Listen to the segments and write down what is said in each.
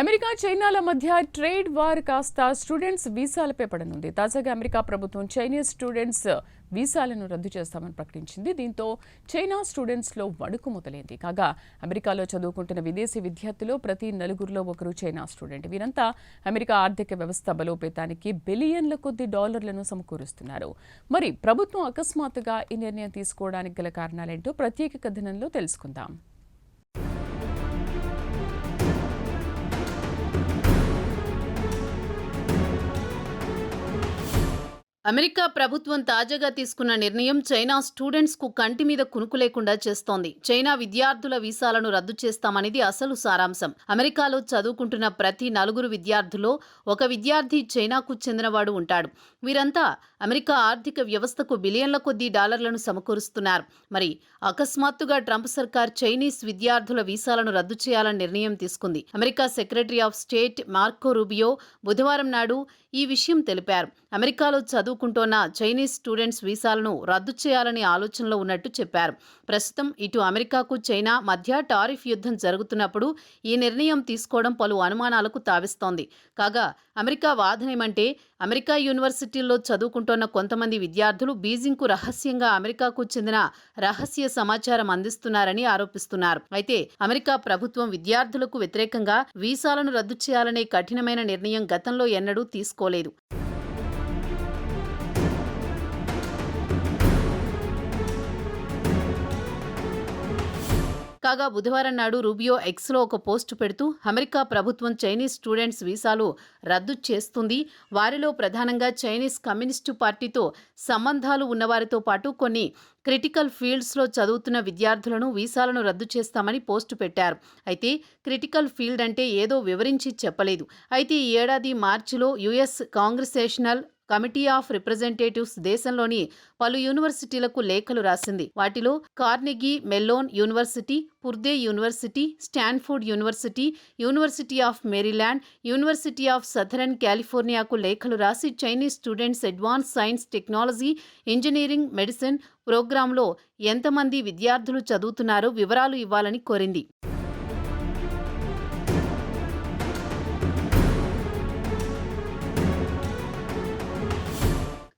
America చైనాల మధ్య trade war కాస్త స్టూడెంట్స్ వీసాలపై పడనుంది. తాజాగా అమెరికా ప్రభుత్వం చైనీస్ స్టూడెంట్స్ వీసాలను రద్దు చేస్తామని ప్రకటించింది. దీంతో చైనా స్టూడెంట్స్లో వణుకు మొదలైంది. కాగా అమెరికాలో చదువుకుంటున్న విదేశీ విద్యార్థులు ప్రతి నలుగురిలో ఒకరు చైనా స్టూడెంట్. వీరంతా అమెరికా ఆర్థిక వ్యవస్థ బలోపేతానికి బిలియన్ల కొద్ది డాలర్లను సమకూరుస్తున్నారు. మరి ప్రభుత్వం అకస్మాత్తుగా ఈ నిర్ణయం తీసుకోవడానికి గల కారణాలేంటో ప్రత్యేక కథనంలో తెలుసుకుందాం. అమెరికా ప్రభుత్వం తాజాగా తీసుకున్న నిర్ణయం చైనా స్టూడెంట్స్ కు కంటి మీద కునుకు లేకుండా చేస్తోంది. చైనా విద్యార్థుల వీసాలను రద్దు చేస్తామనేది అసలు సారాంశం. అమెరికాలో చదువుకుంటున్న ప్రతి నలుగురు విద్యార్థుల్లో ఒక విద్యార్థి చైనాకు చెందినవాడు ఉంటాడు. వీరంతా అమెరికా ఆర్థిక వ్యవస్థకు బిలియన్ల కొద్దీ డాలర్లను సమకూరుస్తున్నారు. మరి అకస్మాత్తుగా ట్రంప్ సర్కార్ చైనీస్ విద్యార్థుల వీసాలను రద్దు చేయాలని నిర్ణయం తీసుకుంది. America secretary of state Marco Rubio బుధవారం నాడు ఈ విషయం తెలిపారు. అమెరికాలో చదువుకుంటోన్న చైనీస్ స్టూడెంట్స్ వీసాలను రద్దు చేయాలనే ఆలోచనలో ఉన్నట్టు చెప్పారు. ప్రస్తుతం ఇటు అమెరికాకు చైనా మధ్య టారిఫ్ యుద్ధం జరుగుతున్నప్పుడు ఈ నిర్ణయం తీసుకోవడం పలు అనుమానాలకు తావిస్తోంది. కాగా అమెరికా వాదనేమంటే అమెరికా యూనివర్సిటీల్లో చదువుకుంటోన్న కొంతమంది విద్యార్థులు బీజింగ్కు రహస్యంగా అమెరికాకు చెందిన రహస్య సమాచారం అందిస్తున్నారని ఆరోపిస్తున్నారు. అయితే అమెరికా ప్రభుత్వం విద్యార్థులకు వ్యతిరేకంగా వీసాలను రద్దు చేయాలనే కఠినమైన నిర్ణయం గతంలో ఎన్నడూ తీసుకోలేదు. కాగా బుధవారం నాడు రూబియో ఎక్స్లో ఒక పోస్టు పెడుతూ అమెరికా ప్రభుత్వం చైనీస్ స్టూడెంట్స్ వీసాలు రద్దు చేస్తుంది, వారిలో ప్రధానంగా చైనీస్ కమ్యూనిస్టు పార్టీతో సంబంధాలు ఉన్నవారితో పాటు కొన్ని క్రిటికల్ ఫీల్డ్స్లో చదువుతున్న విద్యార్థులను వీసాలను రద్దు చేస్తామని పోస్టు పెట్టారు. అయితే క్రిటికల్ ఫీల్డ్ అంటే ఏదో వివరించి చెప్పలేదు. అయితే ఈ ఏడాది మార్చిలో US congressional committee of representatives దేశంలోని పలు యూనివర్సిటీలకు లేఖలు రాసింది. వాటిలో Carnegie Mellon university, Purdue university, Stanford university, university of Maryland, university of southern కాలిఫోర్నియాకు లేఖలు రాసి Chinese students advance science, technology, engineering, medicine ప్రోగ్రాంలో ఎంతమంది విద్యార్థులు చదువుతున్నారో వివరాలు ఇవ్వాలని కోరింది.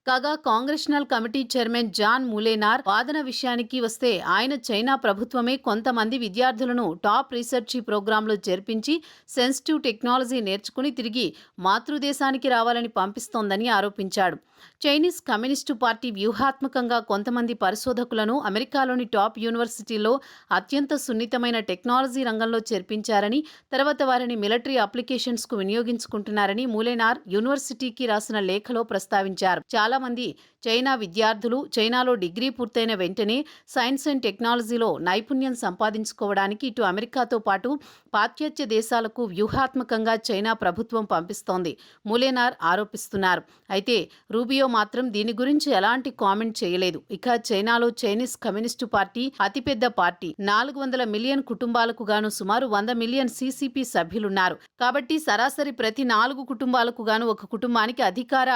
కాగా congressional committee chairman John Moolenaar వాదన విషయానికి వస్తే ఆయన చైనా ప్రభుత్వమే కొంతమంది విద్యార్థులను టాప్ రీసెర్చ్ ప్రోగ్రాంలో చేర్పించి సెన్సిటివ్ టెక్నాలజీ నేర్చుకుని తిరిగి మాతృదేశానికి రావాలని పంపిస్తోందని ఆరోపించాడు. చైనీస్ కమ్యూనిస్టు పార్టీ వ్యూహాత్మకంగా కొంతమంది పరిశోధకులను అమెరికాలోని టాప్ యూనివర్సిటీల్లో అత్యంత సున్నితమైన టెక్నాలజీ రంగంలో చేర్పించారని, తర్వాత వారిని మిలిటరీ అప్లికేషన్స్కు వినియోగించుకుంటున్నారని ములేనార్ యూనివర్సిటీకి రాసిన లేఖలో ప్రస్తావించారు. చాలా మంది చైనా విద్యార్థులు చైనాలో డిగ్రీ పూర్తయిన వెంటనే సైన్స్ అండ్ టెక్నాలజీలో నైపుణ్యం సంపాదించుకోవడానికి ఇటు అమెరికాతో పాటు పాశ్చాత్య దేశాలకు వ్యూహాత్మకంగా చైనా ప్రభుత్వం పంపిస్తోంది, ములేనార్ ఆరోపిస్తున్నారు. అయితే రూబియో మాత్రం దీని గురించి ఎలాంటి కామెంట్ చేయలేదు. ఇక చైనాలో చైనీస్ కమ్యూనిస్టు పార్టీ అతిపెద్ద పార్టీ. 400 మిలియన్ కుటుంబాలకు గాను సుమారు 100 మిలియన్ సిసిపి సభ్యులున్నారు. కాబట్టి సరాసరి ప్రతి 4 కుటుంబాలకు గాను ఒక కుటుంబానికి అధికార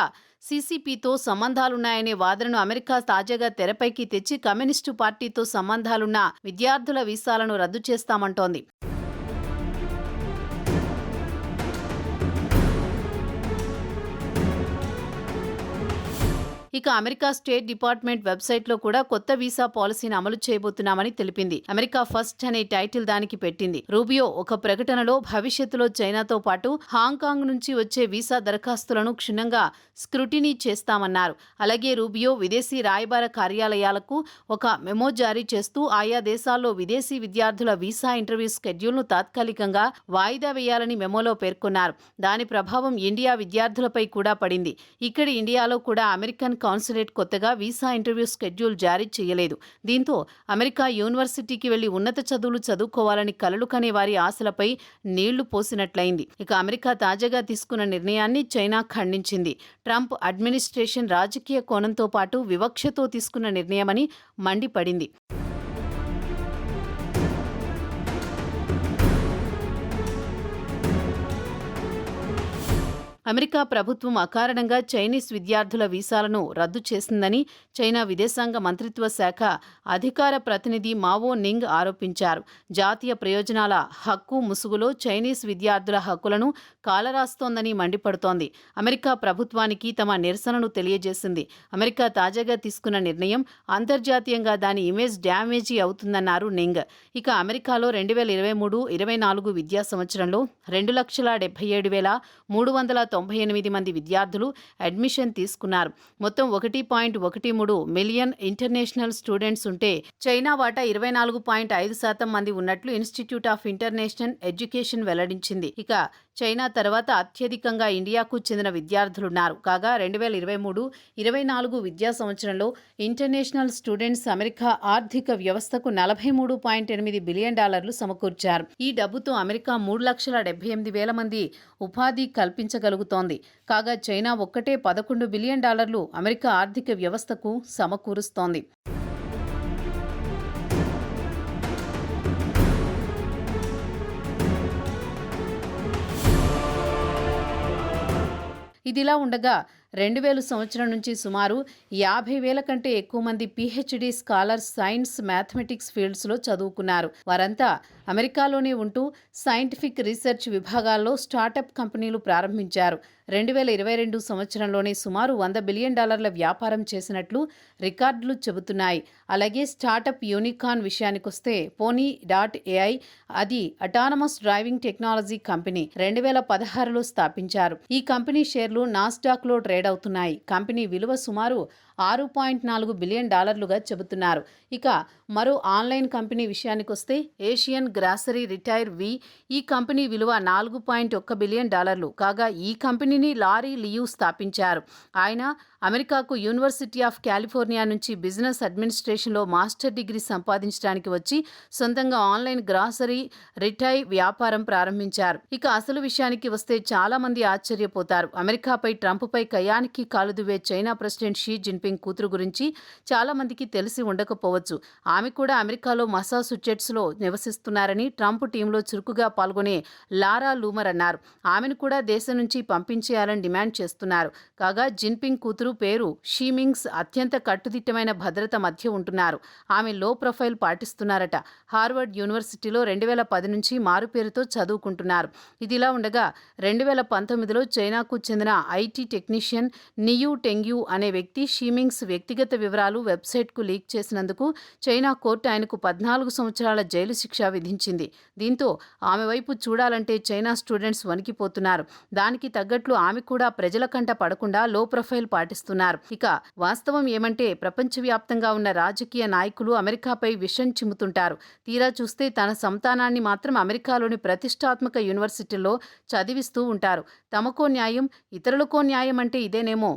సిసిపితో సంబంధాలున్నాయనే వాదనను అమెరికా తాజాగా తెరపైకి తెచ్చి కమ్యూనిస్టు పార్టీతో సంబంధాలున్న విద్యార్థుల వీసాలను రద్దు చేస్తామంటోంది. ఇక అమెరికా స్టేట్ డిపార్ట్మెంట్ వెబ్సైట్లో కూడా కొత్త వీసా పాలసీని అమలు చేయబోతున్నామని తెలిపింది. అమెరికా ఫస్ట్ అనే టైటిల్ దానికి పెట్టింది. రూబియో ఒక ప్రకటనలో భవిష్యత్తులో చైనాతో పాటు హాంకాంగ్ నుంచి వచ్చే వీసా దరఖాస్తులను క్షుణ్ణంగా స్క్రూటినీ చేస్తామన్నారు. అలాగే రూబియో విదేశీ రాయబార కార్యాలయాలకు ఒక మెమో జారీ చేస్తూ ఆయా దేశాల్లో విదేశీ విద్యార్థుల వీసా ఇంటర్వ్యూ స్కెడ్యూల్ను తాత్కాలికంగా వాయిదా వేయాలని మెమోలో పేర్కొన్నారు. దాని ప్రభావం ఇండియా విద్యార్థులపై కూడా పడింది. ఇక్కడి ఇండియాలో కూడా అమెరికన్ కాన్సులేట్ కొత్తగా వీసా ఇంటర్వ్యూ స్కెడ్యూల్ జారీ చేయలేదు. దీంతో అమెరికా యూనివర్సిటీకి వెళ్లి ఉన్నత చదువులు చదువుకోవాలని కలలు కనే వారి ఆశలపై నీళ్లు పోసినట్లయింది. ఇక అమెరికా తాజాగా తీసుకున్న నిర్ణయాన్ని చైనా ఖండించింది. ట్రంప్ అడ్మినిస్ట్రేషన్ రాజకీయ కోణంతో పాటు వివక్షతో తీసుకున్న నిర్ణయమని మండిపడింది. అమెరికా ప్రభుత్వం అకారణంగా చైనీస్ విద్యార్థుల వీసాలను రద్దు చేసిందని చైనా విదేశాంగ మంత్రిత్వ శాఖ అధికార ప్రతినిధి మావో నింగ్ ఆరోపించారు. జాతీయ ప్రయోజనాల హక్కు ముసుగులో చైనీస్ విద్యార్థుల హక్కులను కాలరాస్తోందని మండిపడుతోంది. అమెరికా ప్రభుత్వానికి తమ నిరసనను తెలియజేసింది. అమెరికా తాజాగా తీసుకున్న నిర్ణయం అంతర్జాతీయంగా దాని ఇమేజ్ డ్యామేజీ అవుతుందన్నారు నింగ్. ఇక అమెరికాలో 2023-24 విద్యా సంవత్సరంలో 2,77,398 మంది విద్యార్థులు అడ్మిషన్ తీసుకున్నారు. మొత్తం 1.13 మిలియన్ ఇంటర్నేషనల్ స్టూడెంట్స్ ఉంటే చైనా వాటా 24.5% మంది ఉన్నట్లు ఇన్స్టిట్యూట్ ఆఫ్ ఇంటర్నేషనల్ ఎడ్యుకేషన్ వెల్లడించింది. ఇక చైనా తర్వాత అత్యధికంగా ఇండియాకు చెందిన విద్యార్థులున్నారు. కాగా 2023-24 విద్యా సంవత్సరంలో ఇంటర్నేషనల్ స్టూడెంట్స్ అమెరికా ఆర్థిక వ్యవస్థకు $43.8 బిలియన్ సమకూర్చారు. ఈ డబ్బుతో అమెరికా 3,78,000 మంది ఉపాధి కల్పించగలుగుతోంది. కాగా చైనా ఒక్కటే $11 బిలియన్ అమెరికా ఆర్థిక వ్యవస్థకు సమకూరుస్తోంది. ఇదిలా ఉండగా 2000 సంవత్సరం నుంచి సుమారు 50,000 కంటే ఎక్కువ మంది PhD స్కాలర్స్ సైన్స్, మ్యాథమెటిక్స్ ఫీల్డ్స్లో చదువుకున్నారు. వారంతా అమెరికాలోనే ఉంటూ సైంటిఫిక్ రీసెర్చ్ విభాగాల్లో స్టార్టప్ కంపెనీలు ప్రారంభించారు. 2022 సంవత్సరంలోనే సుమారు $100 బిలియన్ వ్యాపారం చేసినట్లు రికార్డులు చెబుతున్నాయి. అలాగే స్టార్టప్ యూనికార్న్ విషయానికొస్తే Pony.ai అది అటానమస్ డ్రైవింగ్ టెక్నాలజీ కంపెనీ 2016లో స్థాపించారు. ఈ కంపెనీ షేర్లు నాస్డాక్లో ట్రేడ్ అవుతున్నాయి. కంపెనీ విలువ సుమారు $6.4 బిలియన్ చెబుతున్నారు. ఇక మరో ఆన్లైన్ కంపెనీ విషయానికొస్తే ఏషియన్ గ్రాసరీ రిటైర్ వి ఈ కంపెనీ విలువ $4.1 బిలియన్. కాగా ఈ కంపెనీని లారీ లియూ స్థాపించారు. ఆయన అమెరికాకు యూనివర్సిటీ ఆఫ్ కాలిఫోర్నియా నుంచి బిజినెస్ అడ్మినిస్ట్రేషన్లో మాస్టర్ డిగ్రీ సంపాదించడానికి వచ్చి సొంతంగా ఆన్లైన్ గ్రాసరీ రిటైల్ వ్యాపారం ప్రారంభించారు. ఇక అసలు విషయానికి వస్తే చాలా మంది ఆశ్చర్యపోతారు. అమెరికాపై ట్రంప్పై కయానికి కాలుదువే చైనా ప్రెసిడెంట్ షీ జిన్పింగ్ కూతురు గురించి చాలా మందికి తెలిసి ఉండకపోవచ్చు. ఆమె కూడా అమెరికాలో మసాచుసెట్స్లో నివసిస్తున్నారని ట్రంప్ టీంలో చురుకుగా పాల్గొనే లారా లూమర్ అన్నారు. ఆమెను కూడా దేశం నుంచి పంపించేయాలని డిమాండ్ చేస్తున్నారు. కాగా జిన్పింగ్ కూతురు పేరు షీమింగ్స్ అత్యంత కట్టుదిట్టమైన భద్రత మధ్య ఉంటున్నారు. ఆమె లో ప్రొఫైల్ పాటిస్తున్నారట. హార్వర్డ్ యూనివర్సిటీలో 2010 నుంచి మారుపేరుతో చదువుకుంటున్నారు. ఇదిలా ఉండగా 2019లో చైనాకు చెందిన ఐటీ టెక్నీషియన్ నియూ టెంగ్యూ అనే వ్యక్తి షీమింగ్స్ వ్యక్తిగత వివరాలు వెబ్సైట్కు లీక్ చేసినందుకు చైనా కోర్టు ఆయనకు 14 సంవత్సరాల జైలు శిక్ష విధించింది. దీంతో ఆమె వైపు చూడాలంటే చైనా స్టూడెంట్స్ వణికిపోతున్నారు. దానికి తగ్గట్లు ఆమె కూడా ప్రజల కంట పడకుండా లో ప్రొఫైల్ పాటిస్తున్నారు. ఇక వాస్తవం ఏమంటే ప్రపంచవ్యాప్తంగా ఉన్న రాజకీయ నాయకులు అమెరికాపై విషం చిమ్ముతుంటారు. తీరా చూస్తే తన సంతానాన్ని మాత్రం అమెరికాలోని ప్రతిష్టాత్మక యూనివర్సిటీల్లో చదివిస్తూ ఉంటారు. తమకో న్యాయం, ఇతరులకో న్యాయం అంటే ఇదేనేమో.